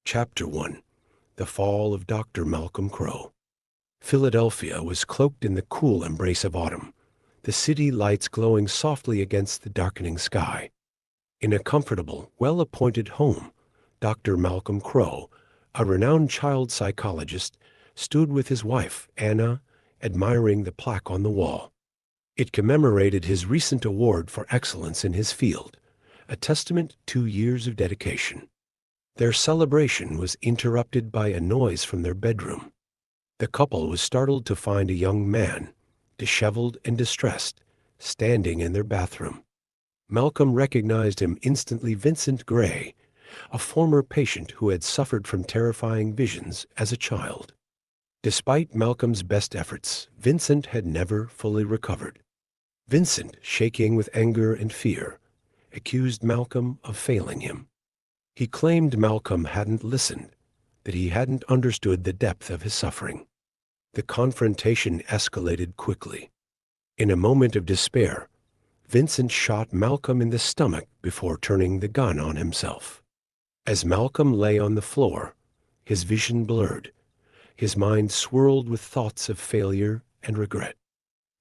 Chapter 1. The Fall of Dr. Malcolm Crowe. Philadelphia was cloaked in the cool embrace of autumn, the city lights glowing softly against the darkening sky. In a comfortable, well-appointed home, Dr. Malcolm Crowe, a renowned child psychologist, stood with his wife, Anna, admiring the plaque on the wall. It commemorated his recent award for excellence in his field, a testament to years of dedication. Their celebration was interrupted by a noise from their bedroom. The couple was startled to find a young man, disheveled and distressed, standing in their bathroom. Malcolm recognized him instantly. Vincent Gray, a former patient who had suffered from terrifying visions as a child. Despite Malcolm's best efforts, Vincent had never fully recovered. Vincent, shaking with anger and fear, accused Malcolm of failing him. He claimed Malcolm hadn't listened, that he hadn't understood the depth of his suffering. The confrontation escalated quickly. In a moment of despair, Vincent shot Malcolm in the stomach before turning the gun on himself. As Malcolm lay on the floor, his vision blurred, his mind swirled with thoughts of failure and regret.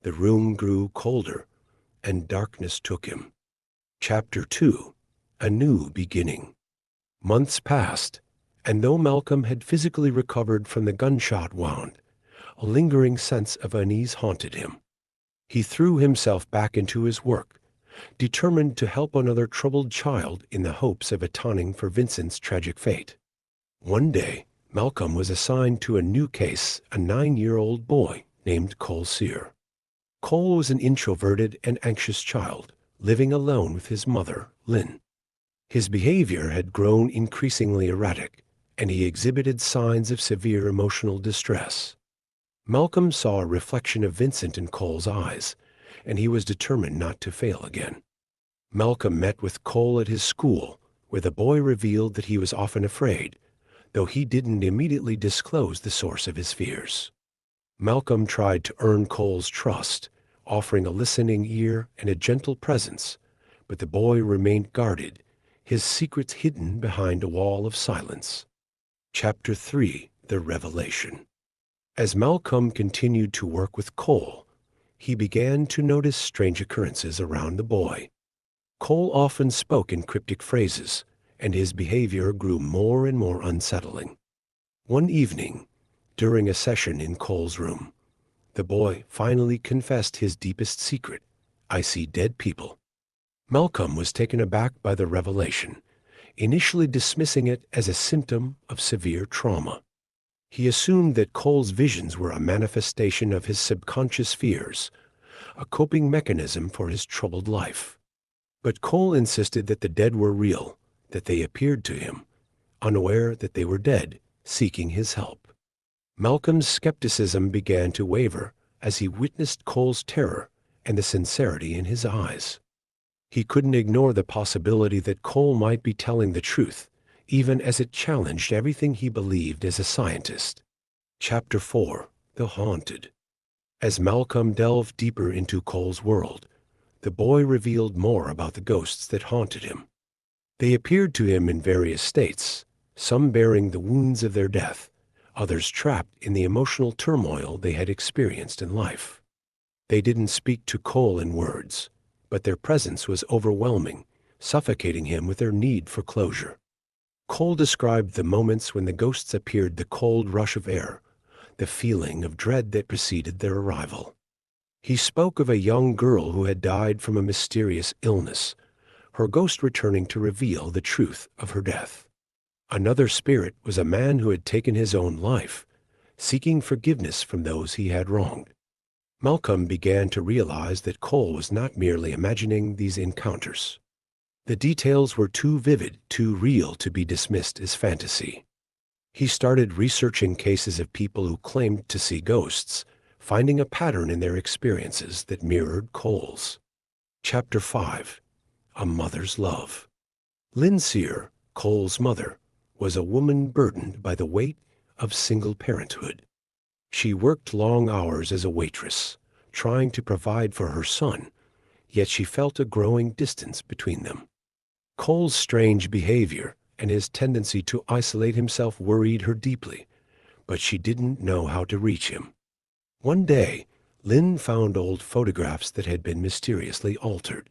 The room grew colder, and darkness took him. Chapter 2. A New Beginning. Months passed, and though Malcolm had physically recovered from the gunshot wound, a lingering sense of unease haunted him. He threw himself back into his work, determined to help another troubled child in the hopes of atoning for Vincent's tragic fate. One day, Malcolm was assigned to a new case, a 9-year-old boy named Cole Sear. Cole was an introverted and anxious child, living alone with his mother, Lynn. His behavior had grown increasingly erratic, and he exhibited signs of severe emotional distress. Malcolm saw a reflection of Vincent in Cole's eyes, and he was determined not to fail again. Malcolm met with Cole at his school, where the boy revealed that he was often afraid, though he didn't immediately disclose the source of his fears. Malcolm tried to earn Cole's trust, offering a listening ear and a gentle presence, but the boy remained guarded, his secrets hidden behind a wall of silence. Chapter 3. The Revelation. As Malcolm continued to work with Cole, he began to notice strange occurrences around the boy. Cole often spoke in cryptic phrases, and his behavior grew more and more unsettling. One evening, during a session in Cole's room, the boy finally confessed his deepest secret: "I see dead people." Malcolm was taken aback by the revelation, initially dismissing it as a symptom of severe trauma. He assumed that Cole's visions were a manifestation of his subconscious fears, a coping mechanism for his troubled life. But Cole insisted that the dead were real, that they appeared to him, unaware that they were dead, seeking his help. Malcolm's skepticism began to waver as he witnessed Cole's terror and the sincerity in his eyes. He couldn't ignore the possibility that Cole might be telling the truth, even as it challenged everything he believed as a scientist. Chapter 4. The Haunted. As Malcolm delved deeper into Cole's world, the boy revealed more about the ghosts that haunted him. They appeared to him in various states, some bearing the wounds of their death, others trapped in the emotional turmoil they had experienced in life. They didn't speak to Cole in words, but their presence was overwhelming, suffocating him with their need for closure. Cole described the moments when the ghosts appeared: the cold rush of air, the feeling of dread that preceded their arrival. He spoke of a young girl who had died from a mysterious illness, her ghost returning to reveal the truth of her death. Another spirit was a man who had taken his own life, seeking forgiveness from those he had wronged. Malcolm began to realize that Cole was not merely imagining these encounters. The details were too vivid, too real to be dismissed as fantasy. He started researching cases of people who claimed to see ghosts, finding a pattern in their experiences that mirrored Cole's. Chapter 5. A Mother's Love. Lynn Sear, Cole's mother, was a woman burdened by the weight of single parenthood. She worked long hours as a waitress, trying to provide for her son, yet she felt a growing distance between them. Cole's strange behavior, and his tendency to isolate himself worried her deeply, but she didn't know how to reach him. One day, Lynn found old photographs that had been mysteriously altered.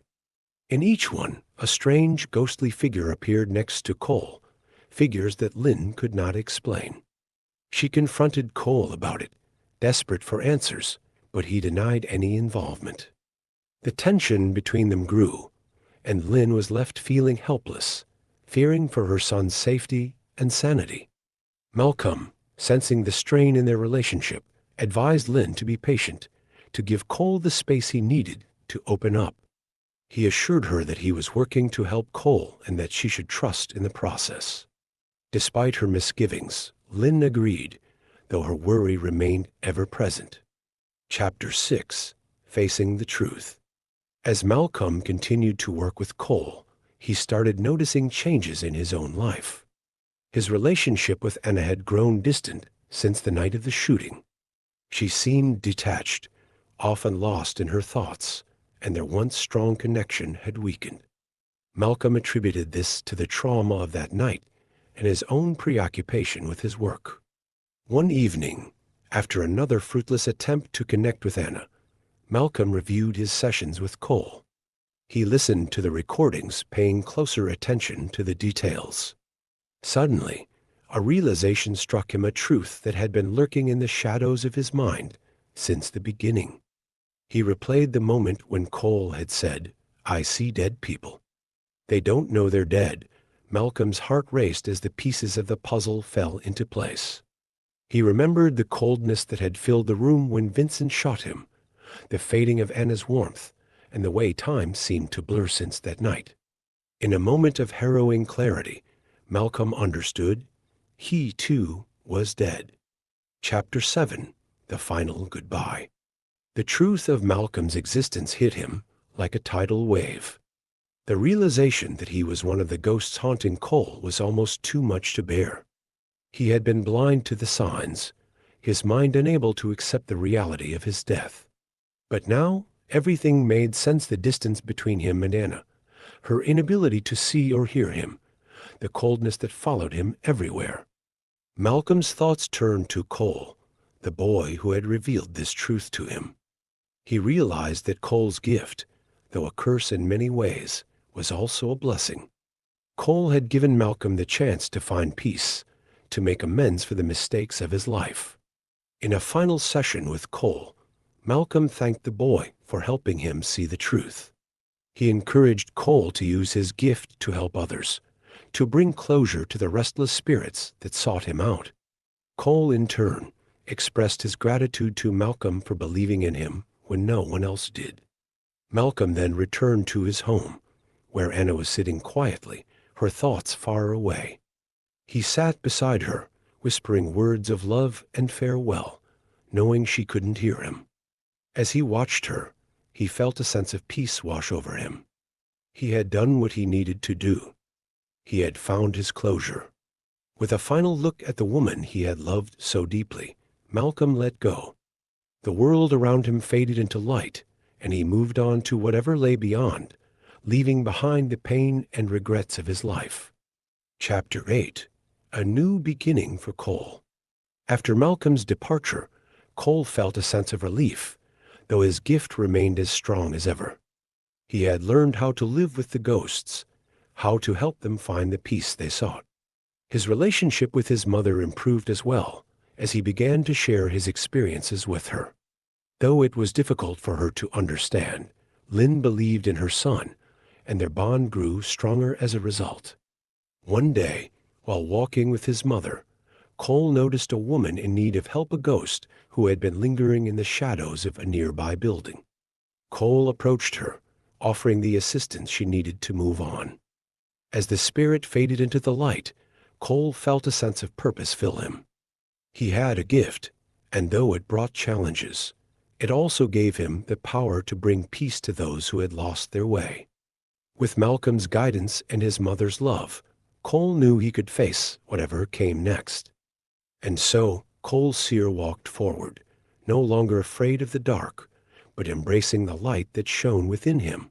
In each one, a strange, ghostly figure appeared next to Cole, figures that Lynn could not explain. She confronted Cole about it, desperate for answers, but he denied any involvement. The tension between them grew, and Lynn was left feeling helpless, fearing for her son's safety and sanity. Malcolm, sensing the strain in their relationship, advised Lynn to be patient, to give Cole the space he needed to open up. He assured her that he was working to help Cole and that she should trust in the process. Despite her misgivings, Lynn agreed, though her worry remained ever present. Chapter 6. Facing the Truth. As Malcolm continued to work with Cole, he started noticing changes in his own life. His relationship with Anna had grown distant since the night of the shooting. She seemed detached, often lost in her thoughts, and their once strong connection had weakened. Malcolm attributed this to the trauma of that night and his own preoccupation with his work. One evening, after another fruitless attempt to connect with Anna, Malcolm reviewed his sessions with Cole. He listened to the recordings, paying closer attention to the details. Suddenly, a realization struck him, a truth that had been lurking in the shadows of his mind since the beginning. He replayed the moment when Cole had said, "I see dead people. They don't know they're dead." Malcolm's heart raced as the pieces of the puzzle fell into place. He remembered the coldness that had filled the room when Vincent shot him, the fading of Anna's warmth, and the way time seemed to blur since that night. In a moment of harrowing clarity, Malcolm understood. He, too, was dead. Chapter 7. The Final Goodbye. The truth of Malcolm's existence hit him like a tidal wave. The realization that he was one of the ghosts haunting Cole was almost too much to bear. He had been blind to the signs, his mind unable to accept the reality of his death. But now everything made sense: the distance between him and Anna, her inability to see or hear him, the coldness that followed him everywhere. Malcolm's thoughts turned to Cole, the boy who had revealed this truth to him. He realized that Cole's gift, though a curse in many ways, was also a blessing. Cole had given Malcolm the chance to find peace, to make amends for the mistakes of his life. In a final session with Cole, Malcolm thanked the boy for helping him see the truth. He encouraged Cole to use his gift to help others, to bring closure to the restless spirits that sought him out. Cole, in turn, expressed his gratitude to Malcolm for believing in him when no one else did. Malcolm then returned to his home, where Anna was sitting quietly, her thoughts far away. He sat beside her, whispering words of love and farewell, knowing she couldn't hear him. As he watched her, he felt a sense of peace wash over him. He had done what he needed to do. He had found his closure. With a final look at the woman he had loved so deeply, Malcolm let go. The world around him faded into light, and he moved on to whatever lay beyond, leaving behind the pain and regrets of his life. Chapter 8. A New Beginning for Cole. After Malcolm's departure, Cole felt a sense of relief, though his gift remained as strong as ever. He had learned how to live with the ghosts, how to help them find the peace they sought. His relationship with his mother improved as well, as he began to share his experiences with her. Though it was difficult for her to understand, Lynn believed in her son, and their bond grew stronger as a result. One day, while walking with his mother, Cole noticed a woman in need of help, a ghost who had been lingering in the shadows of a nearby building. Cole approached her, offering the assistance she needed to move on. As the spirit faded into the light, Cole felt a sense of purpose fill him. He had a gift, and though it brought challenges, it also gave him the power to bring peace to those who had lost their way. With Malcolm's guidance and his mother's love, Cole knew he could face whatever came next. And so Cole Sear walked forward, no longer afraid of the dark, but embracing the light that shone within him.